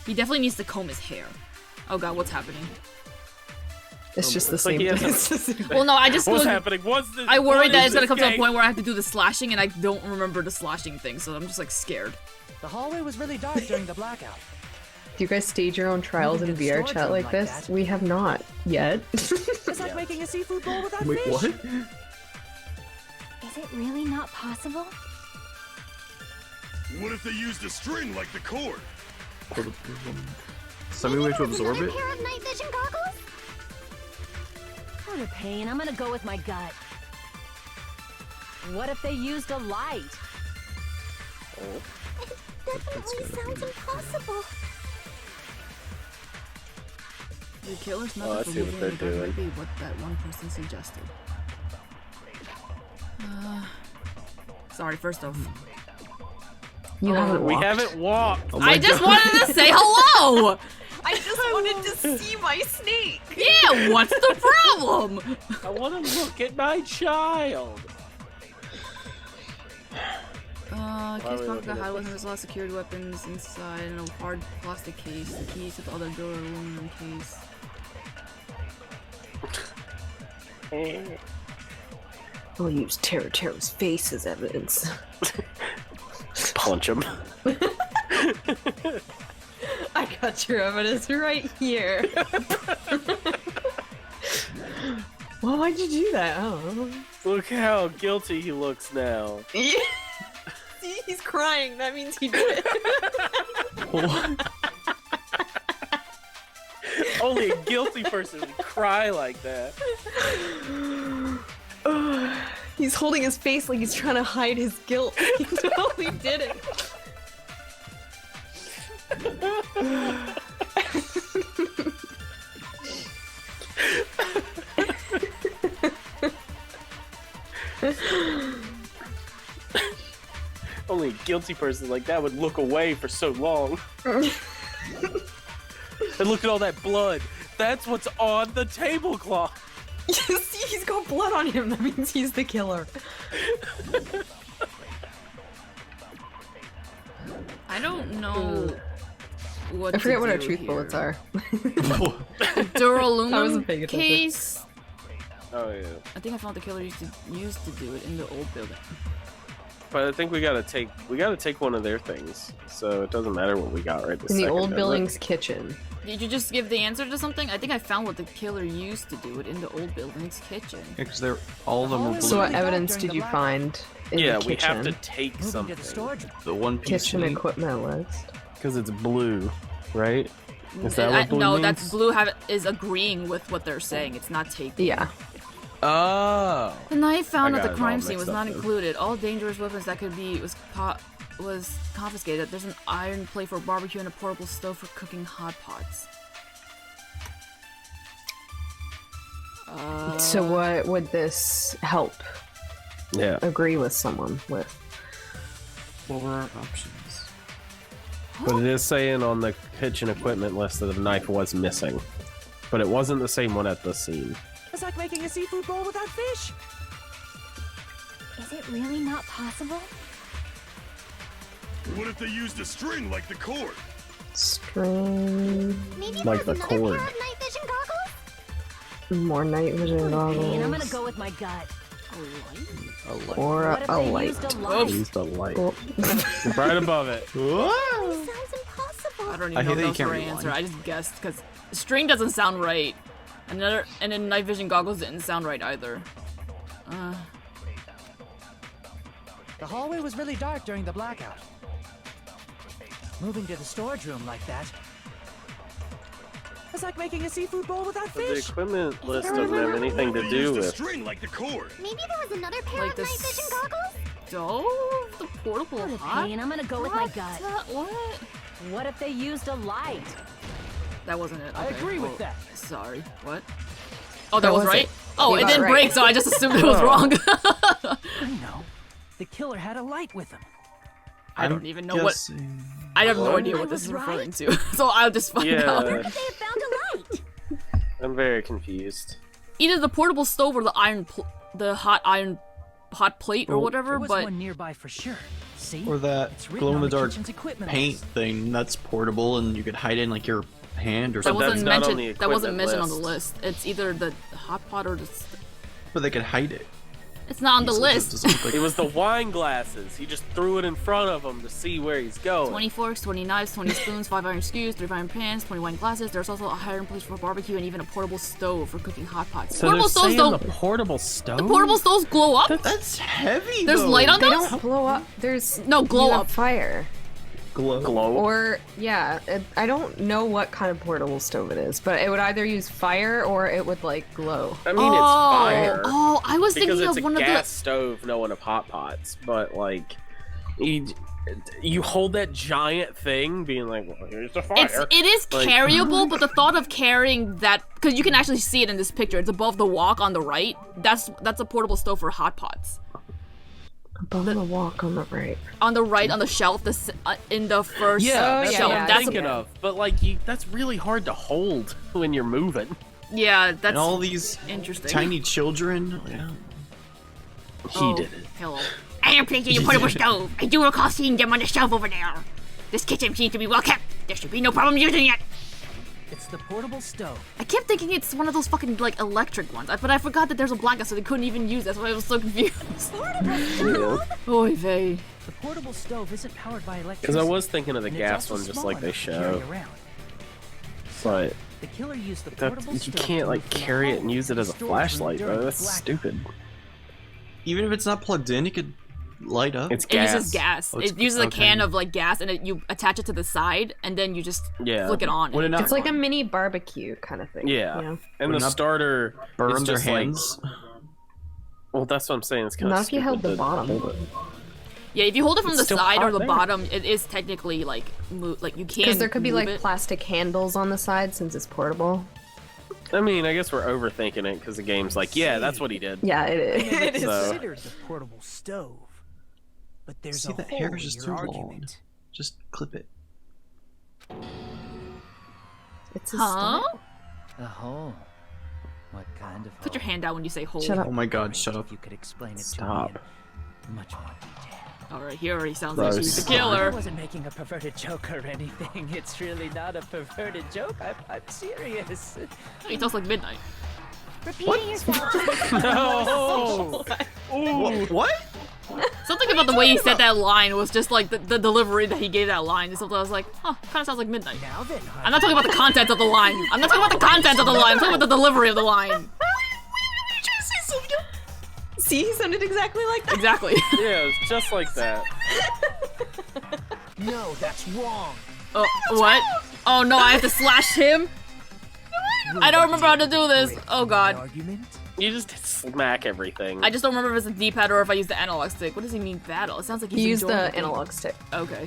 He definitely needs to comb his hair. Oh god, what's happening? It's just the same. Well, no, I just what's happening? What's this? I worried that it's gonna come to a point where I have to do the slashing, and I don't remember the slashing thing, so I'm just like scared. The hallway was really dark during the blackout. Do you guys stage your own trials in VR chat like this? We have not yet. It's like making a seafood bowl without Wait, fish. what? Is it really not possible? What if they used a string like the cord? Some way to absorb it? Pair of night vision goggles? What a pain. I'm gonna go with my gut. What if they used a light? It definitely sounds impossible. The killer's not let's see what they're doing. Maybe what that one person suggested. Sorry, first off. You haven't We walked. haven't walked. Oh my I just God. wanted to say hello! I just wanted to see my snake. Yeah, what's the problem? I want to look at my child. Case pocket got high weapons, there's a lot of security weapons inside and a hard plastic case. The keys to the other door are aluminum case. We'll use Tero's face as evidence. Punch him. I got your evidence right here. Well, why'd you do that? I don't know. Look how guilty he looks now. See, he's crying. That means he did it. Only a guilty person would cry like that. He's holding his face like he's trying to hide his guilt. He totally did it. Only a guilty person like that would look away for so long. And look at all that blood. That's what's on the tablecloth. See, he's got blood on him. That means he's the killer. I don't know what I forget to what our do truth here. bullets are. The I wasn't Duraluminium paying attention. case. Oh yeah. I think I found the killer used to do it in the old building. But I think we gotta take one of their things. So it doesn't matter what we got right this In the second, old does it? building's kitchen. Did you just give the answer to something? I think I found what the killer used to do it in the old building's kitchen. Yeah, because they're all of them are So blue. what evidence did you find in Yeah, the we kitchen? have to take Moving something. to the storage room. The one piece Kitchen equipment list. Because it's blue, right? Is that what blue no, means? that's blue is agreeing with what they're saying. It's not taken. Yeah. Oh. The knife found I at got the it crime all scene was mixed not up then. included. All dangerous weapons that could be was confiscated. There's an iron plate for barbecue and a portable stove for cooking hot pots. So what would this help Yeah. agree with someone with? What were our options? But it is saying on the kitchen equipment list that the knife was missing. But it wasn't the same one at the scene. It's like making a seafood bowl without fish. Is it really not possible? What if they used a string like the cord? String. Maybe Like there's the another cord. pair of night vision goggles? More night vision And I'm gonna goggles. go with my gut. Or What if a they light. used a light? Use the light. Oh. Right above it. Sounds impossible. I don't I even know hate if that that you was the can't right rewind. answer. I just guessed because string doesn't sound right. And then night vision goggles didn't sound right either. The hallway was really dark during the blackout. Moving to the storage room like that. It's like making a seafood bowl without But the fish. equipment list doesn't have anything to They do used a with. string like the cord. Maybe there was another pair Like of this night vision goggles? stove? The portable What a hot? pain. I'm gonna go with my gut. What? What if they used a light? That wasn't it. I Okay, agree with well, that. Sorry. What? Oh, that was was right? it. Oh, You it got didn't it break, right. so I just assumed it was wrong. I know. The killer had a light with him. I don't even know what. Guessing- I have no What? idea I what this was is right. referring to. So I'll just find Yeah. out. Where could they have found a light? I'm very confused. Either the portable stove or the hot plate or There whatever, was but one nearby for sure. See? Or that It's written on the glow-in-the-dark kitchen's equipment paint list. thing that's portable and you could hide it in like your hand or That something. wasn't not on mentioned. the That wasn't equipment mentioned on the list. list. It's either the hot pot or the. But they could hide it. It's not on the So it list. doesn't look like- It was the wine glasses. He just threw it in front of him to see where he's going. 20 forks, 20 knives, 20 spoons, 5 iron skews, 3 iron pans, 20 wine glasses. There's also a higher place for barbecue and even a portable stove for cooking hot pots. So Portable they're stoves saying don't. the portable stove. The portable stoves glow up. That's heavy. There's though. light on They those. don't blow up. There's No, glow you have up. fire. glow. Or yeah, I don't know what kind of portable stove it is, but it would either use fire or it would like glow. I mean, it's fire. Oh, I was Because thinking it's of a one of gas the. stove, no one of hot pots. But like, you hold that giant thing, being like, "Well, here's the fire." It is Like- carryable, but the thought of carrying that, because you can actually see it in this picture. It's above the wok on the right. That's a portable stove for hot pots. Above the walk on the right. On the right, on the shelf, in the first Yeah, that's shelf. what I'm That's thinking of. But like, that's really hard to hold when you're moving. yeah, that's And all these interesting. tiny children. Yeah. Oh, He did it. Hello. I am placing your portable stove. I do recall seeing them on the shelf over there. This kitchen seems to be well kept. There should be no problem using it. It's the portable stove. I kept thinking it's one of those fucking like electric ones, but I forgot that there's a blackout, so they couldn't even use it. That's why I was so confused. Oy vey. The portable stove isn't powered by electricity. Because I was thinking of the and it's gas also one, just small like they enough to carry show. around. But The killer used the that, portable you stove can't to like move from the carry it hall and use it to as a the storage room flashlight, during bro. the That's blackout. stupid. Even if it's not plugged in, it could light up. It's It gas. uses gas. Oh, it's- It uses a okay. can of like gas, and you attach it to the side, and then you just Yeah. flick it on. Would it not It's like a mini barbecue kind of thing. Yeah. You know? And Would the not starter burn is their just like, hands? well, that's what I'm saying. It's kind Not of if you held the bottom. Yeah, if you hold it from It's the still side or hot the there. bottom, it is technically like like you can't. Because there could be move like it. plastic handles on the side since it's portable. I mean, I guess we're overthinking it because the game's like, yeah, that's what he did. Yeah, it is. It is So- considered the portable stove. But there's See, a that hole hair in is just your too long. argument. Just clip it. It's a Huh? stove. A hole. What kind of Put your hand out when you say hold. Shut up. Oh my god, shut up. If you could explain it Stop. to me in much more detail. Alright, he already sounds like he's Gross. the I killer. wasn't making a perverted joke or anything. It's really not a perverted joke. I'm serious. He talks like midnight. Repeating yourself. No! What? Something about the way he said that line was just like the delivery that he gave that line. Is something I was like, huh, kind of sounds like midnight. Now then, I'm not talking about the content of the line. I'm not talking about the content of the line. I'm talking about the delivery of the line. See, he sounded exactly like that. Exactly. Yeah, it was just like that. no, that's wrong. Oh, what? Oh no, I have to slash him? I don't remember how to do this. Oh god. Argument? You just smack everything. I just don't remember if it's a D-pad or if I use the analog stick. What does he mean battle? It sounds like he's He used enjoying the game. analog stick. Okay.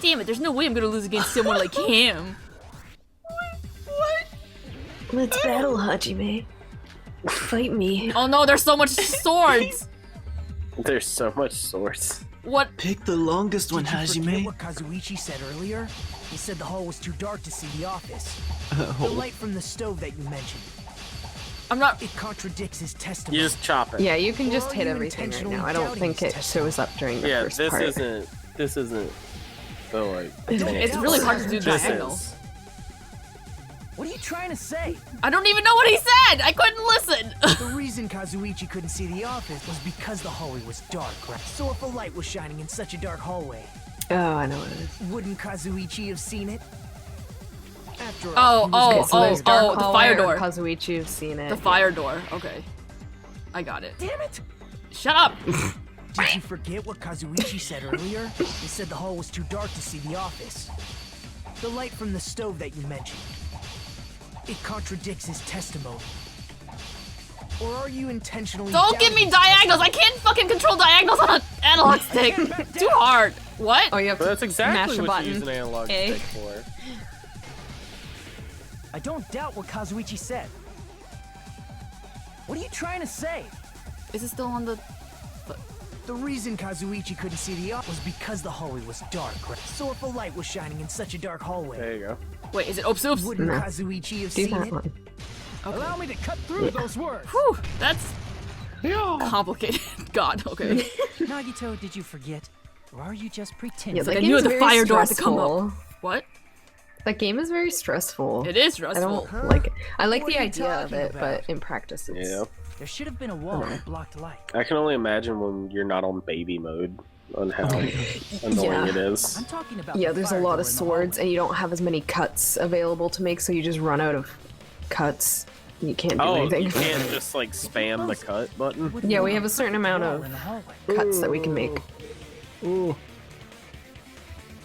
Damn it, there's no way I'm gonna lose against someone like him. Let's battle, Hajime. Fight me. Oh no, there's so much swords! There's so much source. What? Pick the longest one, Did you forget Hajime. what Kazuichi said earlier? He said the hall was too dark to see the office. Oh. The light from the stove that you mentioned. I'm not- It contradicts his testimony. You just chop it. Yeah, you can just Or are hit you everything right intentionally now. I don't doubting think his it shows up during the Yeah, first this part. isn't so like. It's really hard to do This diagonal. is. What are you trying to say? I don't even know what he said! I couldn't listen! The reason Kazuichi couldn't see the office was because the hallway was dark, right? So if a light was shining in such a dark hallway, Oh, I know what it is. wouldn't Kazuichi have seen it? After all, Oh, he was So there's dark the hallway fire or door. Kazuichi have seen it. The fire door. Okay. I got it. Damn it! Shut up! Did you forget what Kazuichi said earlier? He said the hall was too dark to see the office. The light from the stove that you mentioned. It contradicts his testimony. Or are you intentionally Don't give me doubting- diagonals! I can't fucking control diagonals on an analog stick! Too hard! What? Oh, you have But to that's exactly smash a what button. you use an analog A. stick for. I don't doubt what Kazuichi said. What are you trying to say? Is it still on the... The reason Kazuichi couldn't see the office was because the hallway was dark, right? So if a light was shining in such a dark hallway, There you go. Wait, is it oops oops? wouldn't No. Kazuichi have Do seen that it? one. Allow me to cut through those words. Whew, that's... complicated. God, okay. Nagito, did you forget? Or are you just Yeah, pretending? that I knew game's the very fire door had to come stressful. up. What? That game is very stressful. It is I stressful. don't like it. I like What the are you idea of talking it, about? but in practice it's... Yeah. There should have been a wall that blocked light. I can only imagine when you're not on baby mode on how annoying Yeah. it is. I'm talking about Yeah, the there's a fire lot door of in the swords, hallway. and you don't have as many cuts available to make, so you just run out of cuts. You can't do Oh, anything. you can't just like spam the cut button? Wouldn't Yeah, you we have want a certain a amount wall of in the hallway? cuts that we can make. Ooh.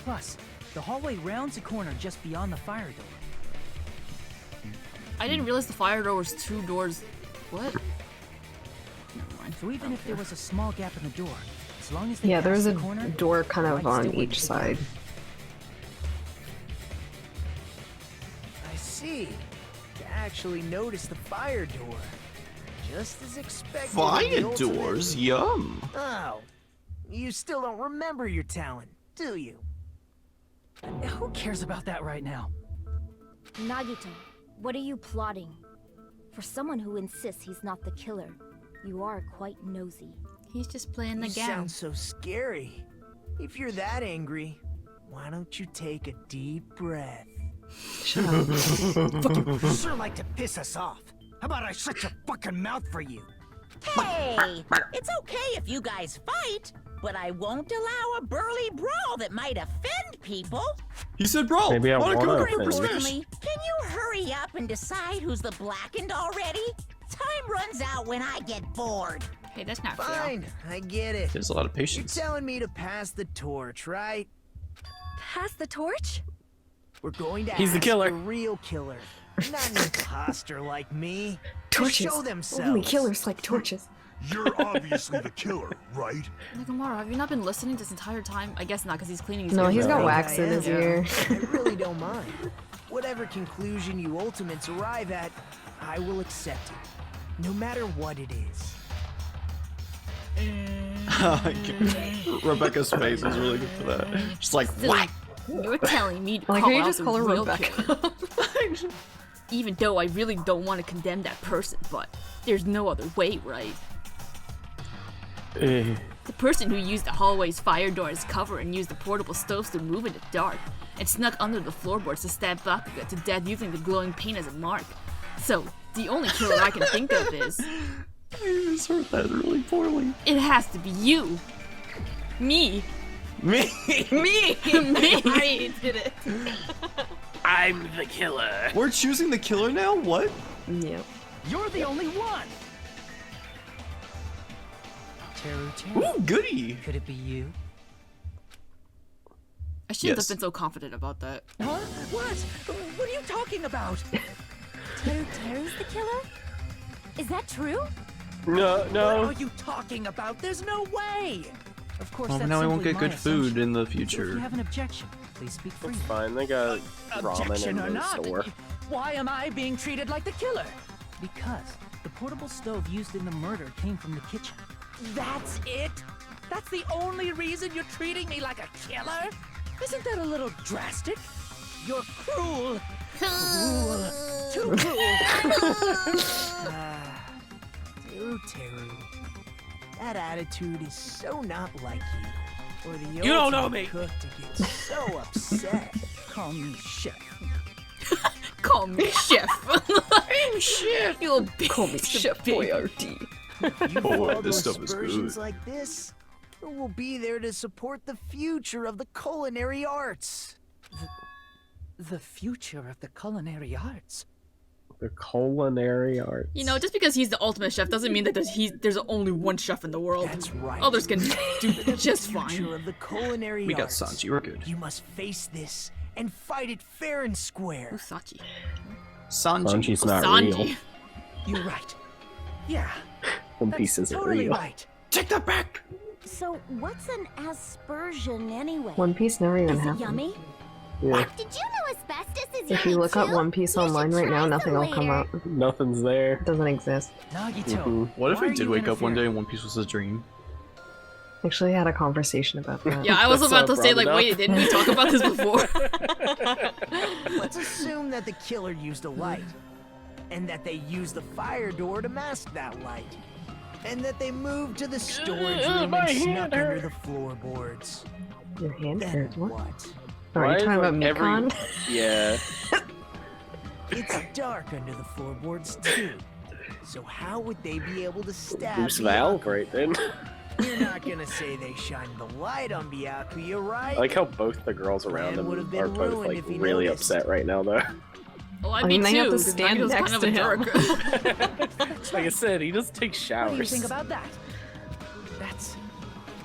Plus, the hallway rounds a corner just beyond the fire door. I didn't realize the fire door was 2 doors. What? So even if there was a small gap in the door, as long as they Yeah, there's passed a the corner, door kind of light on still wouldn't each be side. there. I see. You actually noticed the fire door. Just as expected. in the Fire ultimate- doors, yum. Oh, you still don't remember your talent, do you? Who cares about that right now? Nagito, what are you plotting? For someone who insists he's not the killer, you are quite nosy. He's just playing the You game. sound so scary. If you're that angry, why don't you take a deep breath? Shut up. You sure like to piss us off. How about I shut your fucking mouth for you? Hey, it's okay if you guys fight, but I won't allow a burly brawl that might offend people. He said, bro. Maybe I wanna wanna go offend for smash? Importantly, can you hurry up and decide who's the blackened already? Time runs out when I get bored. Hey, that's not fair. Fine, I get it. There's a lot of You're patience. telling me to pass the torch, right? Pass the torch? We're going to He's the ask killer. the real killer, not an imposter like me. To Torches. show themselves. Only killers like torches. You're obviously the killer, right? Nakamura, have you not been listening this entire time? I guess not, because he's cleaning his No, ears. he's got I wax in am. his ear. I really don't mind. Whatever conclusion you ultimates arrive at, I will accept it, no matter what it is. Rebecca's face is really good for that. She's like, what? You're telling me to Like, call how you out just the call her real Rebecca. killer. Even though I really don't want to condemn that person, but there's no other way, right? Eh. The person who used the hallway's fire door as cover and used the portable stoves to move in the dark, and snuck under the floorboards to stab Bakuga to death using the glowing paint as a mark. So, the only killer I can think of is... I just heard that really poorly. It has to be you. Me. Me? Me! Me! I did it. I'm the killer. We're choosing the killer now? What? Yep. You're the only one. Teru, Ooh, goody. could it be you? I shouldn't Yes. have been so confident about that. Huh? What? What are you talking about? Teru's the killer? Is that true? No, What no. are you talking about? There's no way. Of course, Well, that's now we won't simply get my good food assumption. in the So if you future. have an objection, please speak freely. It's fine. They got ramen Objection in or the not, store. why am I being treated like the killer? Because the portable stove used in the murder came from the kitchen. That's it? That's the only reason you're treating me like a killer? Isn't that a little drastic? You're cruel. Cruel. Too cruel. Teru. That attitude is so not like you. For the You don't know ultimate me. cook to get so upset. Call me chef. Call me Chef. I'm Chef. You little bitch. Call me Chef Boyardee. You Boy, follow this stuff is aspersions good. like this, who will be there to support the future of the culinary arts? The future of the culinary arts? The culinary arts. You know, just because he's the ultimate chef doesn't mean that there's only one chef in the world. That's right. Others can do just Future fine. of the culinary We got arts. Sanji, we're good. You must face this and fight it fair and square. Usachi. Sanji. Sanji's not Sanji. real. You're right. Yeah, One that's Piece isn't totally real. right. Take that back! So, what's an aspersion anyway? One Piece never even Is it happened. yummy? Yeah. Did you know asbestos is If you look up One Piece online right now, nothing will come up. It Nothing's there. doesn't exist. Nagito, Mhm. What if why we are did you wake up one day interfering? and One Piece was a dream? Actually, I had a conversation about that. Yeah, I was That's about not to say, brought like, it wait, didn't we talk about this before? Let's assume that the killer used a light, and that they used the fire door to mask that light. and that they moved to the storage room and snuck under the floorboards. Your hand Then hurt. What? what? Oh, are you talking about Mikon? Yeah. It's dark under the floorboards too. So how would they be able to stab Goose Valve right then. You're not gonna say they shined the light on Byakuya, right? I like how both the girls around Plan him would've been are both ruined like if he really noticed. upset right now though. Oh, I'd I be mean, they have too, to 'cause stand Nagito's next kind to of a him. jerk. Like I said, he doesn't take showers. What do you think about that?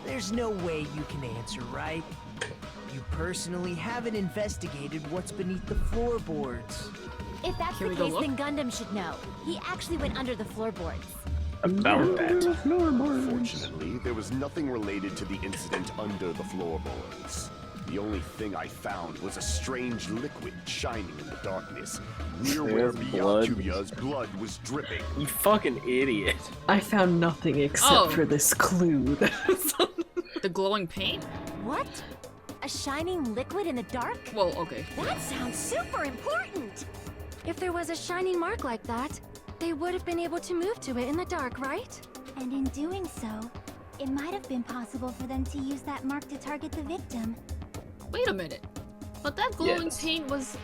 There's no way you can answer, right? You personally haven't investigated what's beneath the floorboards. If that's Here the we go, case, look. then Gundam should know. He actually went under the floorboards. About that. Fortunately, there was nothing related to the incident under the floorboards. The only thing I found was a strange liquid shining in the darkness, near where There's blood. Byakuya's blood was dripping. You fucking idiot. I found nothing except Oh. for this clue. The glowing paint? What? A shining liquid in the dark? Well, okay. That sounds super important! If there was a shining mark like that, they would have been able to move to it in the dark, right? And in doing so, it might have been possible for them to use that mark to target the victim. Wait a minute. But that glowing Yes. paint was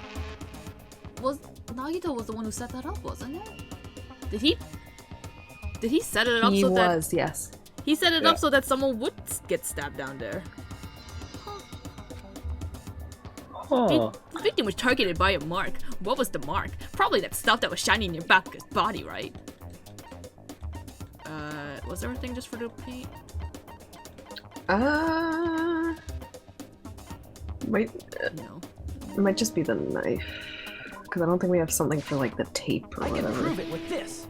Nagito was the one who set that up, wasn't it? Did he set it up He so that was, yes. he set it Yeah. up so that someone would get stabbed down there? Huh. The victim was targeted by a mark. What was the mark? Probably that stuff that was shining near Bakuga's body, right? Was there a thing just for the paint? Might No. it might just be the knife, because I don't think we have something for like the tape or I can whatever. prove it with this.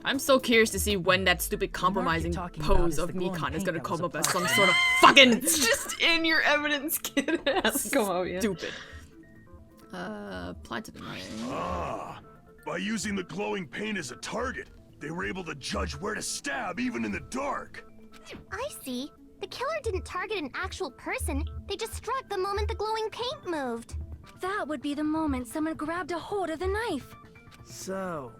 I'm so curious to see when that stupid compromising talking about pose is of the glowing Mikon is paint gonna that was come up as applied some to sort of the- fucking It's just in your evidence kit. It has to come out, yeah. stupid. Apply to the knife. Ah, by using the glowing paint as a target, they were able to judge where to stab even in the dark. I see. The killer didn't target an actual person. They just struck the moment the glowing paint moved. That would be the moment someone grabbed a hold of the knife. So,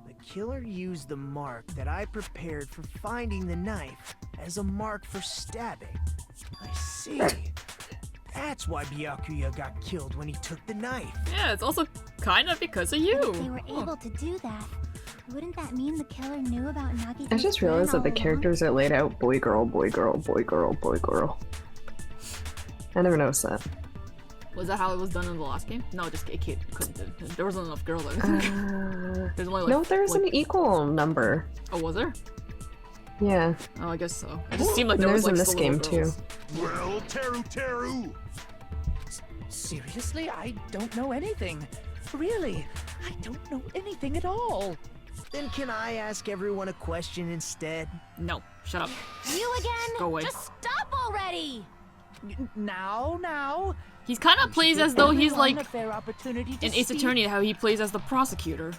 the killer used the mark that I prepared for finding the knife as a mark for stabbing. I see. That's why Byakuya got killed when he took the knife. Yeah, it's also kind of because of you. If they were able to do that, wouldn't that mean the killer knew about Nagito's I just plan realized that all the along? characters are laid out boy, girl, boy, girl, boy, girl, boy, girl. I never noticed that. Was that how it was done in the last game? No, just it couldn't. There wasn't enough girls. There's only like, No, there's like, an equal number. Oh, was there? Yeah. Oh, I guess so. It just seemed like there was There's like in this still game little girls. Well, Teru! Seriously? I don't know anything. Really? I don't know anything at all. Then can I ask everyone a question instead? No, shut up. You again? Go away. Just stop already! Now. He's kind of plays as though he's like a fair opportunity to in Ace speak. Attorney, how he plays as the prosecutor.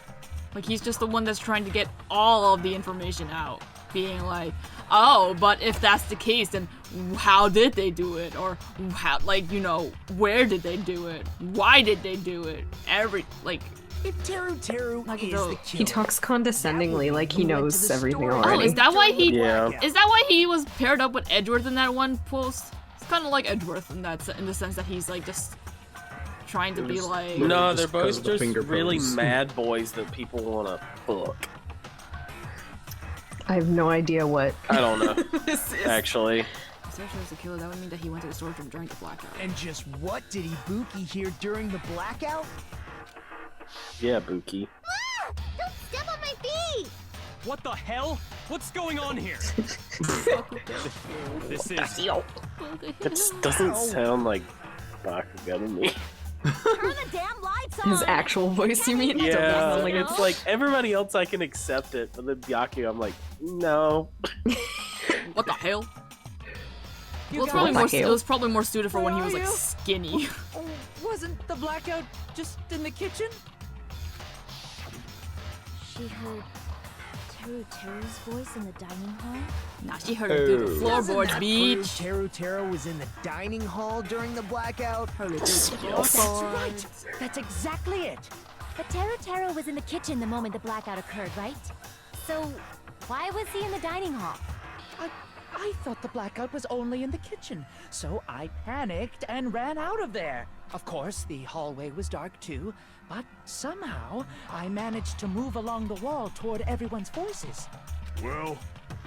Like he's just the one that's trying to get all of the information out. Being like, oh, but if that's the case, then how did they do it? Or how, like, you know, where did they do it? Why did they do it? If Teru is the killer. He talks condescendingly, like he who went to knows the everything store already. Oh, is that why he? Yeah. Is that why he was paired up with Edgeworth in that one post? It's kind of like Edgeworth in that, in the sense that he's like just trying to be like. No, Just they're because both of the just finger really pose. mad boys that people want to fuck. I have no idea what. I don't know, This is. actually. If Sergio was the killer, that would mean that he went to the storage room during the blackout. And just what did Ibuki hear during the blackout? Yeah, Buki. Ah! Don't step on my feet! What the hell? What's going on here? This is... It doesn't sound like Bakuga to me. Turn the damn lights on! His actual voice, you mean? Yeah, Like it's like everybody else I can accept it, but then Byakuga, I'm like, no. What the hell? You Well, it's guys- probably What more. the It hell? was probably more suited for when he Where was are like you? skinny. Wasn't the blackout just in the kitchen? She heard Teru's voice in the dining hall? Nah, she heard it through the Oh. floorboards, Prove beach. Teru was in the dining hall during the blackout. Heard it through the That's floorboards. right. That's exactly it. But Teru was in the kitchen the moment the blackout occurred, right? So, why was he in the dining hall? I thought the blackout was only in the kitchen, so I panicked and ran out of there. Of course, the hallway was dark too, but somehow I managed to move along the wall toward everyone's voices. Well,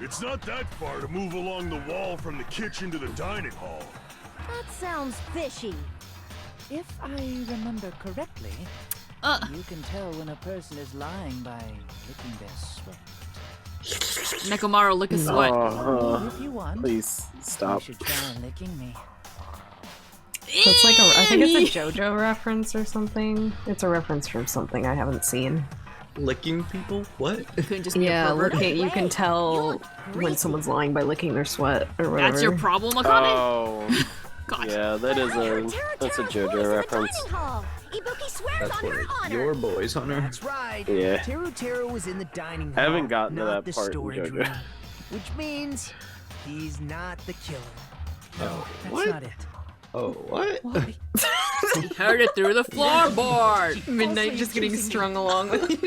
it's not that far to move along the wall from the kitchen to the dining hall. That sounds fishy. If I remember correctly, you can tell when a person is lying by licking their sweat. Nekomaru, lick a sweat. If you want, please stop. you should try licking me. That's like I think it's a JoJo reference or something. It's a reference from something I haven't seen. Licking people? What? Yeah, you can tell when someone's lying by licking their sweat or whatever. That's your problem, Akane? Oh. Yeah, that's a JoJo reference. Ibuki swears That's on her what honor. your boys, Hunter. That's right. Yeah. Teru was in the dining hall. I haven't gotten to not that the part in storage JoJo. room, which means he's not the killer. Oh, That's what? not it. Oh, what? He heard it through the floorboard. Midnight just getting strung along with you.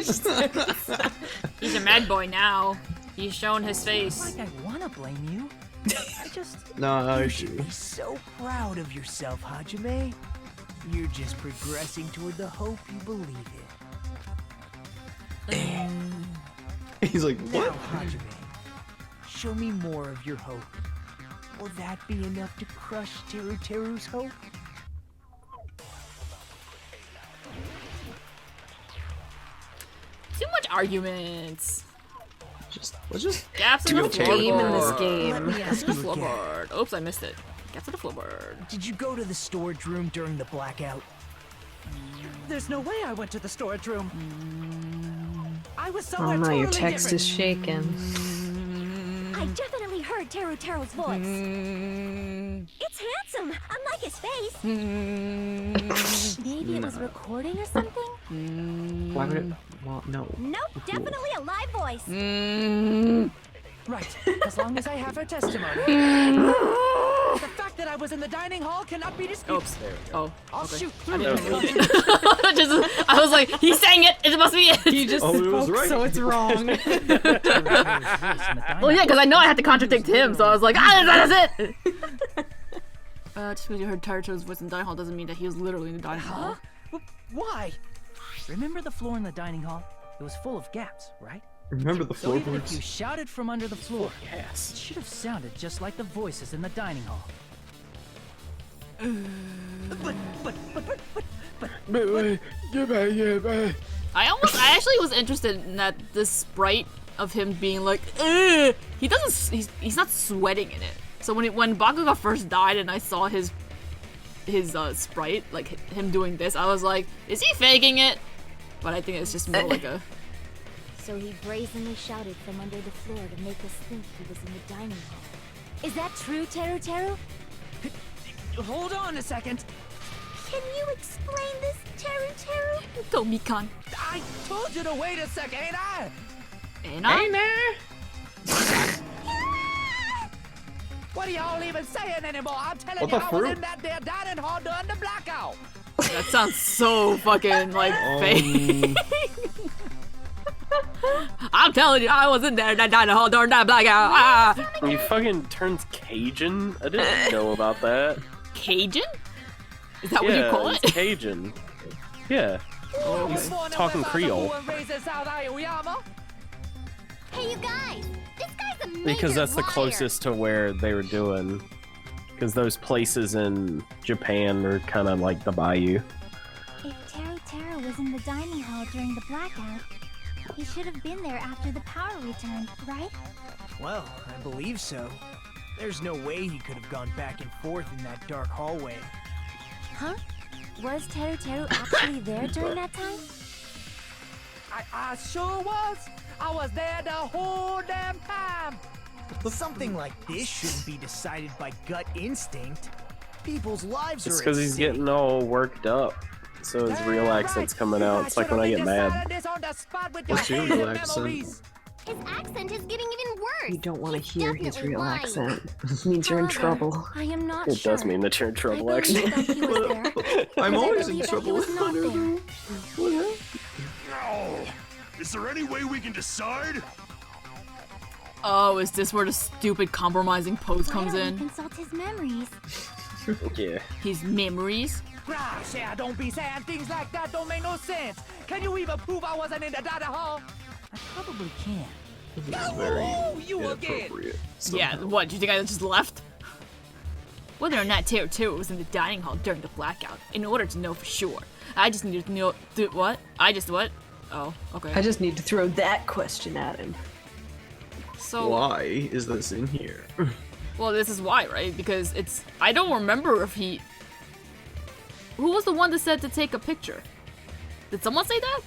He's a mad boy now. He's showing his face. Like I wanna blame you. I just No, you should be so proud of yourself, Hajime. You're just progressing toward the hope you believe in. He's like, Now, what? Hajime, show me more of your hope. Will that be enough to crush Teru's hope? Too much arguments. Let's just Gaps in the game in this floorboard. game. Let me Gaps ask in the you again. floorboard. Oops, I missed it. Gaps in the floorboard. Did you go to the storage room during the blackout? There's no way I went to the storage room. I was Oh somewhere no, your totally text different. is shaking. I definitely heard Teru's voice. It's handsome, unlike his face. Maybe it was recording or something? Why would it? Well, no. Nope, definitely a live voice. Right, as long as I have her testimony. The fact that I was in the dining hall cannot be disputed. Oops. Oh. I'll okay. shoot I through didn't the read it. I was like, he's saying it. It must be it. You just spoke, so it's wrong. Well, yeah, because I know I had to contradict him, so I was like, that's it. Just because you heard Taruto's voice in the dining hall doesn't mean that he was literally in the dining hall. Why? Remember the floor in the dining hall? It was full of gaps, right? Remember the So even if floorboards? you shouted from under the floor, it should have sounded just like the voices in the dining hall. I actually was interested in that this sprite of him being like, he doesn't, he's not sweating in it. So when Bakuga first died and I saw his sprite, like him doing this, I was like, is he faking it? But I think it's just more like a... So he brazenly shouted from under the floor to make us think he was in the dining hall. Is that true, Teru? Hold on a second. Can you explain this, Teru? Tomi-kan. I told you to wait a second, ain't I? Ain't I? What are y'all even saying anymore? I'm telling What you, the I was fruit? in that there dining hall during the blackout. That sounds so fucking like fake. I'm telling you, I was in there that dining hall during that blackout. Ah. He fucking turns Cajun? I didn't know about that. Cajun? Is that what you call it? It's Cajun. Yeah. He's talking Creole. Hey, you guys! This guy's a major Because that's the liar. closest to where they were doing. Because those places in Japan are kind of like the bayou. If Teru was in the dining hall during the blackout, he should have been there after the power returned, right? Well, I believe so. There's no way he could have gone back and forth in that dark hallway. Huh? Was Teru actually there during that time? I sure was. I was there the whole damn time. Something like this shouldn't be decided by gut instinct. People's lives It's are at because he's stake. getting all worked up. So his real accent's coming out. It's like when I get mad. What's your real accent? His accent is getting even worse. You don't want to He's hear his definitely real lying. accent. It means you're in However, trouble. I am not It sure. does mean that you're in trouble, I believe actually. that he was there. I'm but I always in believe that trouble. He was not there. No! Is there any way we can decide? Oh, is this where the stupid compromising pose comes in? Consult his memories. Yeah. His memories? Gosh, yeah, don't be saying things like that. Don't make no sense. Can you even prove I wasn't in the dining hall? I probably can. Very you again. inappropriate. Yeah, what, do you think I just left? Whether or not Teru was in the dining hall during the blackout, in order to know for sure, I just needed to know. What? What? Oh, okay. I just need to throw that question at him. So. Why is this in here? Well, this is why, right? Because it's. I don't remember if he. Who was the one that said to take a picture? Did someone say that?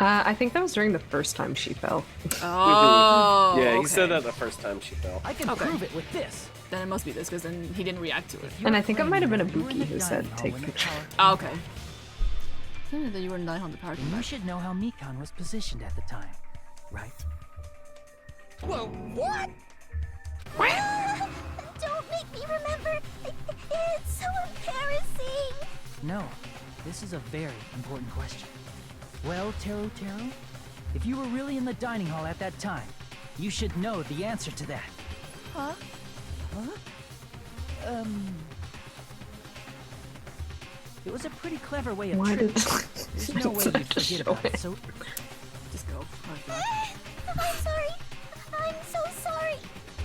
I think that was during the first time she fell. Oh. Yeah, he okay. said that the first time she fell. I can prove it with this. Then it must be this, because then he didn't react to it. And I think it might have been Ibuki who said take picture. Oh, okay. That you were in the dining hall in the parking You lot. should know how Mikan was positioned at the time, right? Well, what? Don't make me remember. It's so embarrassing. No, this is a very important question. Well, Teru, if you were really in the dining hall at that time, you should know the answer to that. Huh? It was a pretty clever way of Why tricking. did- There's no way you'd forget about it, so Just go. Oh, God. I'm sorry. I'm so sorry.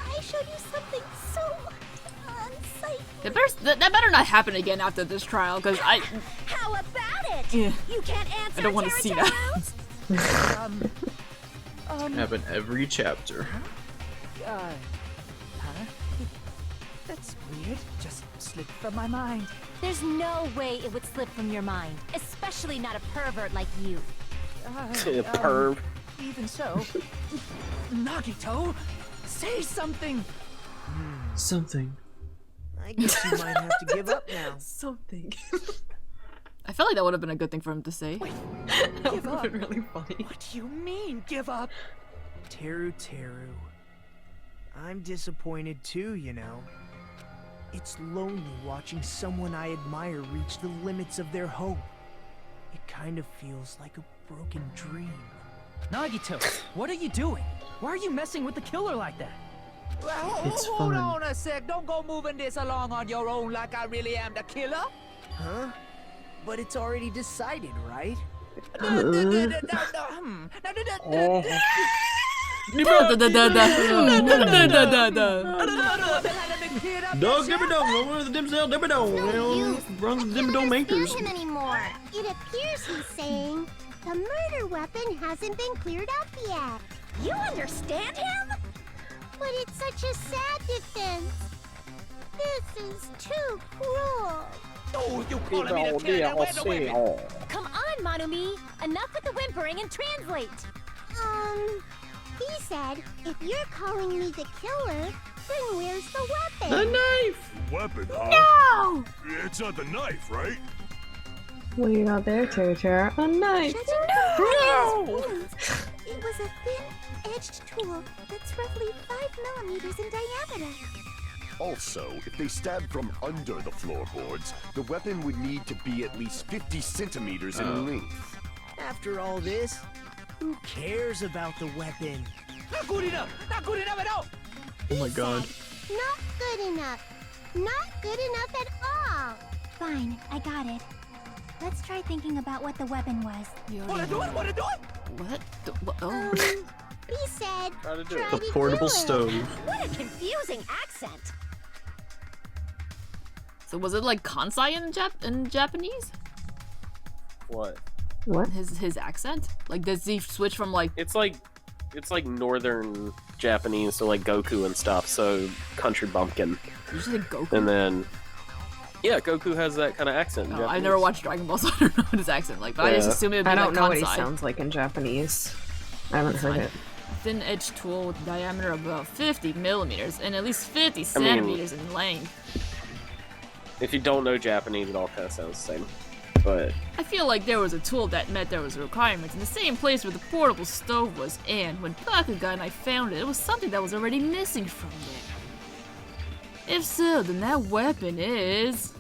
I showed you something so unsightly. That better not happen again after this trial, because I. How about it? Yeah. You can't answer. I don't want to see that. Happen every chapter. Huh? That's weird. Just slipped from my mind. There's no way it would slip from your mind, especially not a pervert like you. Perv. Even so, Nagito, say something. Something. I guess you might have to give up now. Something. I felt like that would have been a good thing for him to say. That would have been really funny. What do you mean, give up? Teru. I'm disappointed too, you know. It's lonely watching someone I admire reach the limits of their hope. It kind of feels like a broken dream. Nagito, what are you doing? Why are you messing with the killer like that? It's Hold fun. on a sec. Don't go moving this along on your own like I really am the killer. Huh? But it's already decided, right? Dog Dimmer Dome, one of the Dimsdale Dimmer Dome. Runs the Dimmer Dome makers. Him anymore. It appears he's saying the murder weapon hasn't been cleared up yet. You understand him? But it's such a sad defense. This is too cruel. Oh, you calling me the killer? Where's the weapon? Come on, Manumi! Enough with the whimpering and translate! He said, if you're calling me the killer, then where's the weapon? The knife! Weapon, huh? No! It's not the knife, right? What do you got there, Teru? A knife. No! It was a thin-edged tool that's roughly 5 millimeters in diameter. Also, if they stabbed from under the floorboards, the weapon would need to be at least 50 centimeters in length. After all this, who cares about the weapon? Not good enough! Not good enough at all! Oh my god. Not good enough. Not good enough at all. Fine, I got it. Let's try thinking about what the weapon was. Wanna do it? Wanna do it? What? Oh. He said, Try to do it. try The to portable do it. stove. What a confusing accent! So was it like Kansai in Japanese? What? What? His accent? Like, does he switch from like? It's like northern Japanese, so like Goku and stuff. So country bumpkin, Did you say Goku? and then yeah, Goku has that kind of accent. in Oh, I Japanese. never watched Dragon Ball, so I don't know what his accent like. But I just Yeah. assume it would be I don't like know what he Kansai. sounds like in Japanese. I haven't heard it. Thin-edged tool with a diameter of about 50 millimeters and at least 50 mean- centimeters in length. If you don't know Japanese, it all kind of sounds the same. But I feel like there was a tool that met those requirements in the same place where the portable stove was, and when Bakugan and I found it, it was something that was already missing from there. If so, then that weapon is...